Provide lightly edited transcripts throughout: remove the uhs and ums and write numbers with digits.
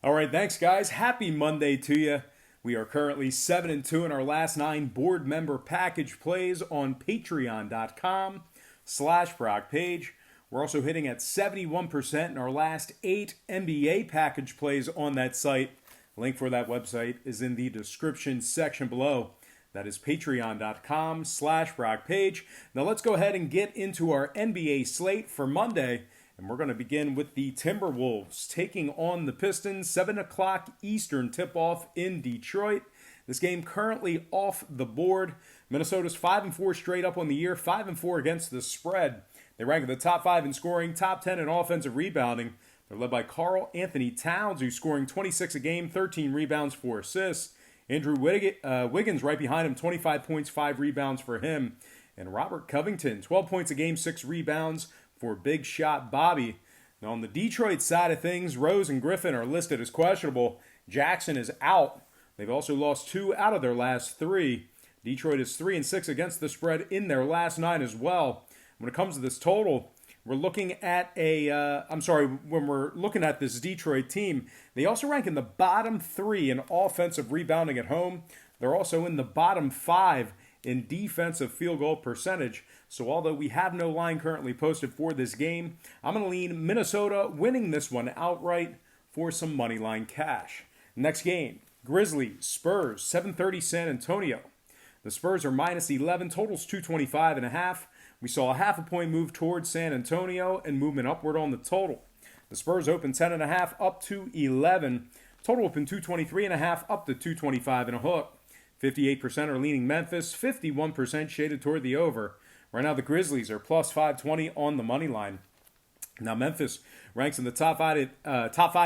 All right, thanks, guys. Happy Monday to you. We are currently 7-2 in our last 9 board member package plays on patreon.com/Brock Page. We're also hitting at 71% in our last 8 NBA package plays on that site. Link for that website is in the description section below. That is patreon.com/Brock Page. Now let's go ahead and get into our NBA slate for Monday. And we're going to begin with the Timberwolves taking on the Pistons, 7 o'clock Eastern tip-off in Detroit. This game currently off the board. Minnesota's 5-4 straight up on the year, 5-4 against the spread. They rank in the top 5 in scoring, top 10 in offensive rebounding. They're led by Karl Anthony Towns, who's scoring 26 a game, 13 rebounds, 4 assists. Andrew Wiggins right behind him, 25 points, 5 rebounds for him. And Robert Covington, 12 points a game, 6 rebounds for Big Shot Bobby. Now on the Detroit side of things, Rose and Griffin are listed as questionable. Jackson is out. They've also lost 2 out of their last 3. Detroit is 3-6 against the spread in their last 9 as well. When it comes to this total, we're looking at when we're looking at this Detroit team, they also rank in the bottom 3 in offensive rebounding at home. They're also in the bottom 5 in defensive field goal percentage. So although we have no line currently posted for this game, I'm going to lean Minnesota winning this one outright for some money line cash. Next game, Grizzlies, Spurs, 7:30 San Antonio. The Spurs are minus 11, totals 225.5. We saw a half a point move towards San Antonio and movement upward on the total. The Spurs opened 10.5 up to 11. Total opened 223.5 up to 225 and a hook. 58% are leaning Memphis, 51% shaded toward the over. Right now, the Grizzlies are plus 520 on the money line. Now, Memphis ranks in the top 5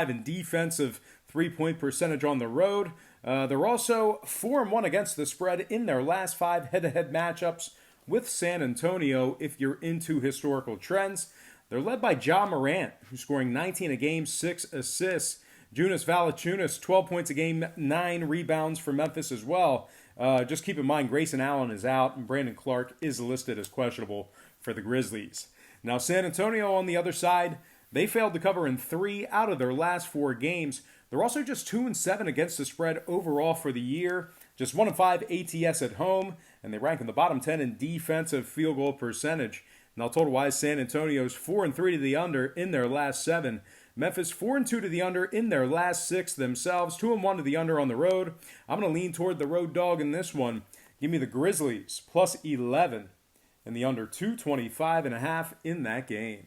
in defensive three-point percentage on the road. They're also 4-1 against the spread in their last 5 head-to-head matchups with San Antonio, if you're into historical trends. They're led by Ja Morant, who's scoring 19 a game, 6 assists. Jonas Valanciunas, 12 points a game, 9 rebounds for Memphis as well. Just keep in mind, Grayson Allen is out, and Brandon Clark is listed as questionable for the Grizzlies. Now, San Antonio on the other side, they failed to cover in 3 out of their last 4 games. They're also just 2-7 against the spread overall for the year. Just 1-5 ATS at home, and they rank in the bottom 10 in defensive field goal percentage. Now, total-wise, San Antonio's 4-3 to the under in their last 7. Memphis 4-2 to the under in their last 6 themselves. 2-1 to the under on the road. I'm going to lean toward the road dog in this one. Give me the Grizzlies plus 11 and the under 225.5 in that game.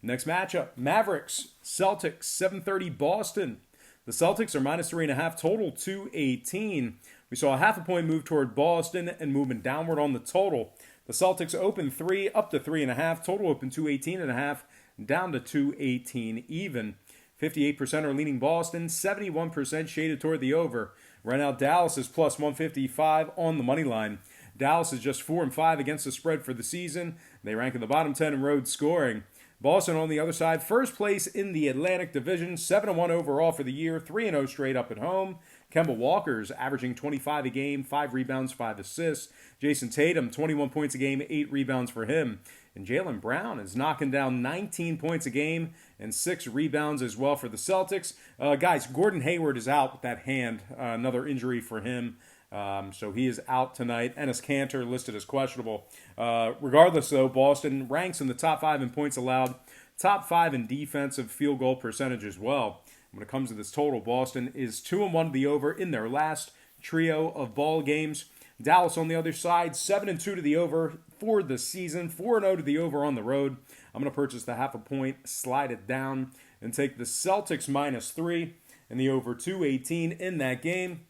Next matchup, Mavericks, Celtics, 7:30 Boston. The Celtics are minus 3.5, total 218. We saw a half a point move toward Boston and movement downward on the total. The Celtics open 3 up to 3.5, total open 218.5. Down to 218 even. 58% are leaning Boston, 71% shaded toward the over. Right now, Dallas is plus 155 on the money line. Dallas is just 4-5 against the spread for the season. They rank in the bottom 10 in road scoring. Boston on the other side, first place in the Atlantic Division, 7-1 overall for the year, 3-0 straight up at home. Kemba Walker's averaging 25 a game, 5 rebounds, 5 assists. Jason Tatum, 21 points a game, 8 rebounds for him. And Jaylen Brown is knocking down 19 points a game and 6 rebounds as well for the Celtics. Guys, Gordon Hayward is out with that hand, another injury for him. So he is out tonight. Enes Kanter listed as questionable. Regardless, though, Boston ranks in the top 5 in points allowed, top 5 in defensive field goal percentage as well. When it comes to this total, Boston is 2-1 to the over in their last trio of ball games. Dallas on the other side, 7-2 to the over for the season, 4-0 to the over on the road. I'm going to purchase the half a point, slide it down, and take the Celtics minus 3 and the over 218 in that game.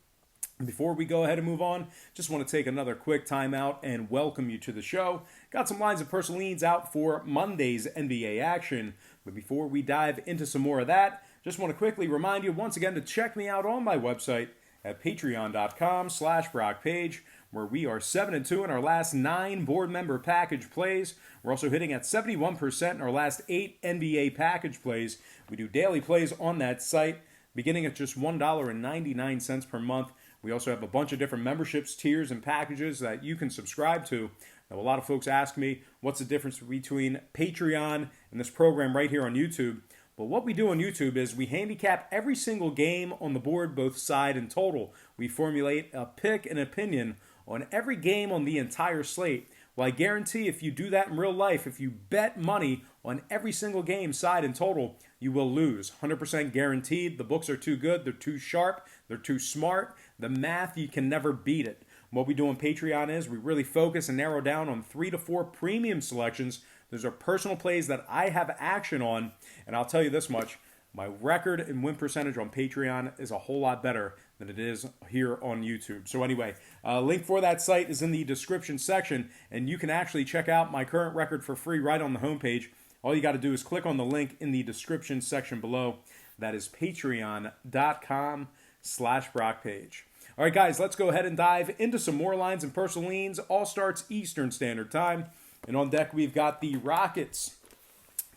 Before we go ahead and move on, just want to take another quick timeout and welcome you to the show. Got some lines of personal leads out for Monday's NBA action. But before we dive into some more of that, just want to quickly remind you once again to check me out on my website at patreon.com/Brock Page, where we are 7-2 in our last 9 board member package plays. We're also hitting at 71% in our last 8 NBA package plays. We do daily plays on that site, beginning at just $1.99 per month. We also have a bunch of different memberships, tiers, and packages that you can subscribe to. Now, a lot of folks ask me, what's the difference between Patreon and this program right here on YouTube? But what we do on YouTube is we handicap every single game on the board, both side and total. We formulate a pick and opinion on every game on the entire slate. Well, I guarantee if you do that in real life, if you bet money on every single game, side and total, you will lose. 100% guaranteed. The books are too good. They're too sharp. They're too smart. The math, you can never beat it. What we do on Patreon is we really focus and narrow down on 3 to 4 premium selections. Those are personal plays that I have action on. And I'll tell you this much. My record and win percentage on Patreon is a whole lot better than it is here on YouTube. So anyway, link for that site is in the description section, and you can actually check out my current record for free right on the homepage. All you got to do is click on the link in the description section below. That is patreon.com/BrockPage. All right, guys, let's go ahead and dive into some more lines and personal leans. All starts Eastern Standard Time. And on deck, we've got the Rockets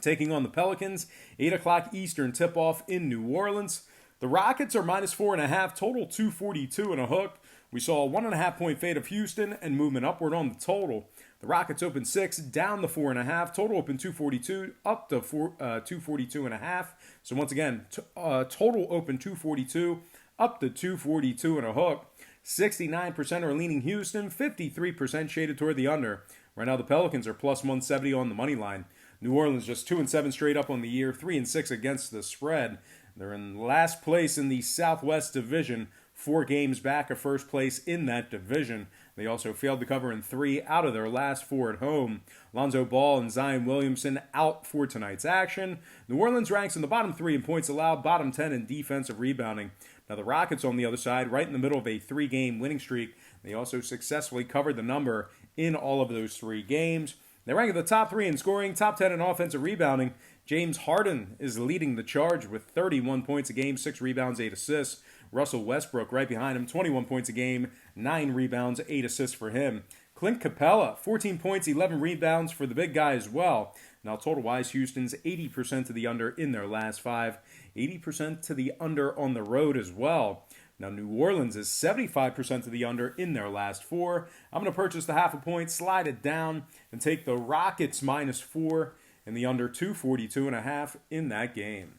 taking on the Pelicans. 8 o'clock Eastern tip-off in New Orleans. The Rockets are -4.5, total 242 and a hook. We saw a 1.5 point fade of Houston and movement upward on the total. The Rockets opened 6, down to 4.5. Total opened 242, up to 242.5. So once again, total opened 242, up to 242 and a hook. 69% are leaning Houston, 53% shaded toward the under. Right now, the Pelicans are +170 on the money line. New Orleans just 2-7 straight up on the year, 3-6 against the spread. They're in last place in the Southwest Division, 4 games back of first place in that division. They also failed to cover in 3 out of their last 4 at home. Lonzo Ball and Zion Williamson out for tonight's action. New Orleans ranks in the bottom 3 in points allowed, bottom 10 in defensive rebounding. Now the Rockets on the other side, right in the middle of a 3-game winning streak. They also successfully covered the number in all of those 3 games. They rank at the top 3 in scoring, top 10 in offensive rebounding. James Harden is leading the charge with 31 points a game, 6 rebounds, 8 assists. Russell Westbrook right behind him, 21 points a game, 9 rebounds, 8 assists for him. Clint Capella, 14 points, 11 rebounds for the big guy as well. Now, total-wise, Houston's 80% to the under in their last 5, 80% to the under on the road as well. Now, New Orleans is 75% to the under in their last 4. I'm going to purchase the 0.5 point, slide it down, and take the Rockets -4 and the under 242.5 in that game.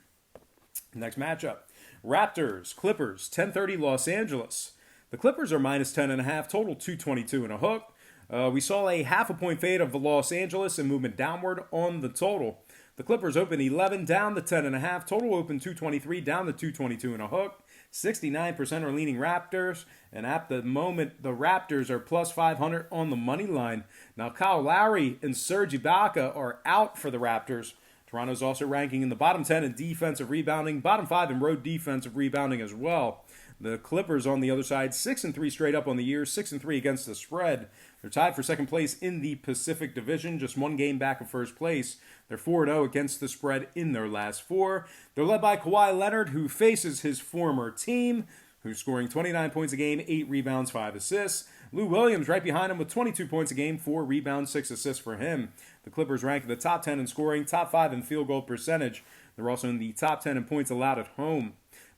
Next matchup, Raptors, Clippers, 10:30 Los Angeles. The Clippers are -10.5, total 222 and a hook. We saw a 0.5 point fade of the Los Angeles and movement downward on the total. The Clippers open 11, down to 10.5. Total open 223, down to 222 and a hook. 69% are leaning Raptors, and at the moment, the Raptors are +500 on the money line. Now, Kyle Lowry and Serge Ibaka are out for the Raptors. Toronto's also ranking in the bottom 10 in defensive rebounding, bottom 5 in road defensive rebounding as well. The Clippers on the other side, 6-3 straight up on the year, 6-3 against the spread. They're tied for second place in the Pacific Division, just 1 game back of first place. They're 4-0 against the spread in their last 4. They're led by Kawhi Leonard, who faces his former team, who's scoring 29 points a game, 8 rebounds, 5 assists. Lou Williams right behind him with 22 points a game, 4 rebounds, 6 assists for him. The Clippers rank in the top 10 in scoring, top 5 in field goal percentage. They're also in the top 10 in points allowed at home.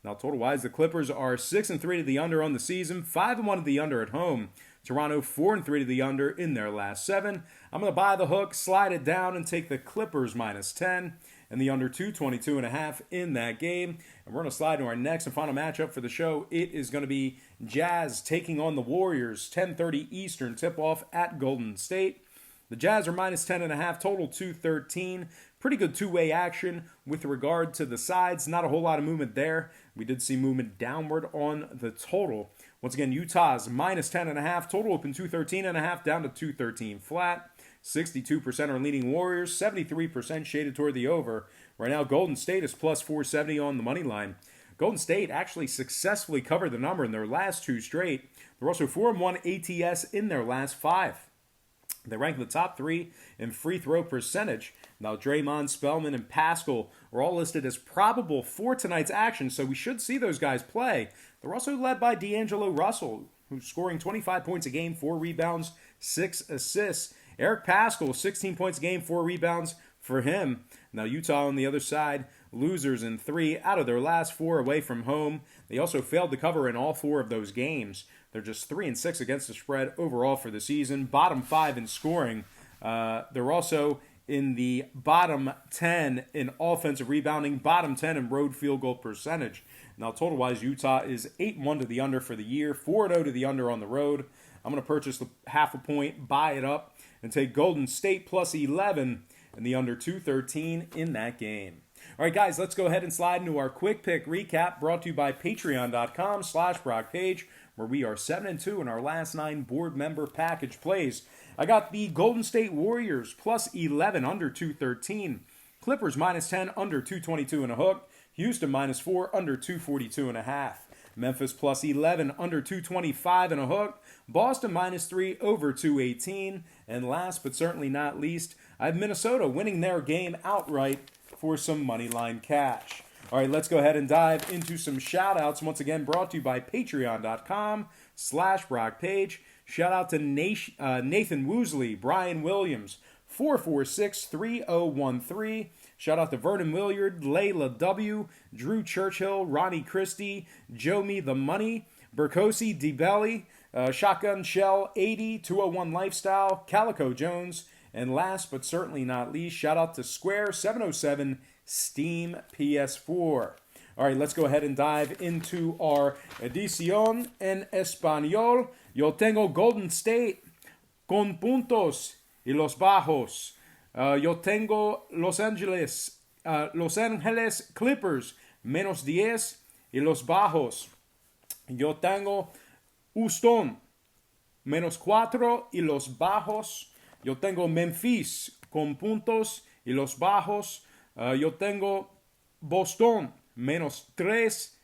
Now, total-wise, the Clippers are 6-3 to the under on the season, 5-1 to the under at home. Toronto 4-3 to the under in their last 7. I'm going to buy the hook, slide it down, and take the Clippers -10 and the under 222.5 in that game. And we're going to slide to our next and final matchup for the show. It is going to be Jazz taking on the Warriors, 10:30 Eastern tip-off at Golden State. The Jazz are -10.5, total 213. Pretty good two-way action with regard to the sides. Not a whole lot of movement there. We did see movement downward on the total. Once again, Utah's -10.5, total open 213.5, down to 213 flat. 62% are leaning Warriors, 73% shaded toward the over. Right now, Golden State is +470 on the money line. Golden State actually successfully covered the number in their last 2 straight. They're also 4-1 ATS in their last 5. They rank in the top 3 in free throw percentage. Now, Draymond, Spellman, and Pascal are all listed as probable for tonight's action, so we should see those guys play. They're also led by D'Angelo Russell, who's scoring 25 points a game, 4 rebounds, 6 assists. Eric Pascal, 16 points a game, 4 rebounds for him. Now, Utah on the other side, losers in 3 out of their last 4 away from home. They also failed to cover in all 4 of those games. They're just 3-6 against the spread overall for the season. Bottom 5 in scoring. They're also in the bottom 10 in offensive rebounding, bottom 10 in road field goal percentage. Now, total-wise, Utah is 8-1 to the under for the year, 4-0 to the under on the road. I'm going to purchase the half a point, buy it up, and take Golden State plus 11 and the under 213 in that game. All right, guys, let's go ahead and slide into our quick pick recap brought to you by patreon.com/BrockPage, where we are 7-2 in our last 9 board member package plays. I got the Golden State Warriors plus 11 under 213, Clippers minus 10 under 222 and a hook, Houston minus 4 under 242 and a half, Memphis plus 11 under 225 and a hook, Boston minus 3 over 218, and last but certainly not least, I have Minnesota winning their game outright for some money line cash. All right, let's go ahead and dive into some shout outs. Once again, brought to you by patreon.com/BrockPage. Shout out to Nathan Woosley, Brian Williams, 446-3013. Shout out to Vernon Williard, Layla W., Drew Churchill, Ronnie Christie, Joe Me the Money, Bercosi DeBelli, Shotgun Shell 80, 201 Lifestyle, Calico Jones, and last but certainly not least, shout out to Square 707 Steam PS4. All right, let's go ahead and dive into our edición en español. Yo tengo Golden State con puntos y los bajos. Yo tengo Los Angeles Clippers menos 10 y los bajos. Yo tengo Houston menos 4 y los bajos. Yo tengo Memphis con puntos y los bajos. Yo tengo Boston menos 3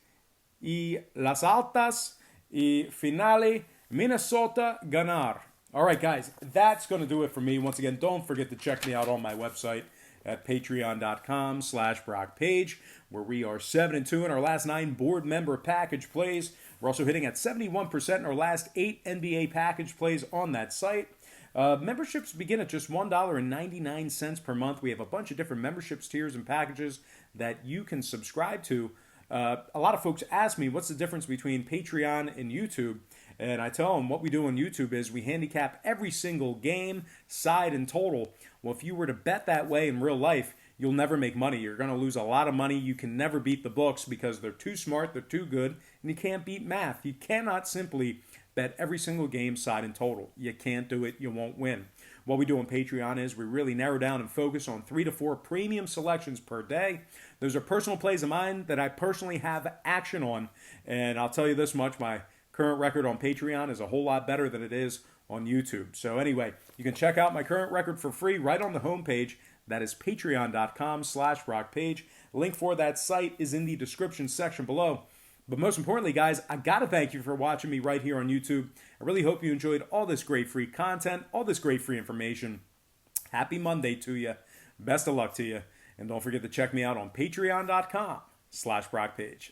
y las altas. Y finale, Minnesota ganar. All right, guys, that's going to do it for me. Once again, don't forget to check me out on my website at patreon.com/BrockPage, where we are 7-2 in our last 9 board member package plays. We're also hitting at 71% in our last 8 NBA package plays on that site. Memberships begin at just $1.99 per month. We have a bunch of different memberships, tiers, and packages that you can subscribe to. A lot of folks ask me, what's the difference between Patreon and YouTube? And I tell them what we do on YouTube is we handicap every single game, side, and total. Well, if you were to bet that way in real life, you'll never make money. You're going to lose a lot of money. You can never beat the books because they're too smart, they're too good, and you can't beat math. You cannot simply bet every single game, side, and total. You can't do it. You won't win. What we do on Patreon is we really narrow down and focus on 3 to 4 premium selections per day. Those are personal plays of mine that I personally have action on. And I'll tell you this much, my current record on Patreon is a whole lot better than it is on YouTube. So anyway, you can check out my current record for free right on the homepage. That is patreon.com/BrockPage. Link for that site is in the description section below. But most importantly, guys, I got to thank you for watching me right here on YouTube. I really hope you enjoyed all this great free content, all this great free information. Happy Monday to you. Best of luck to you. And don't forget to check me out on patreon.com/BrockPage.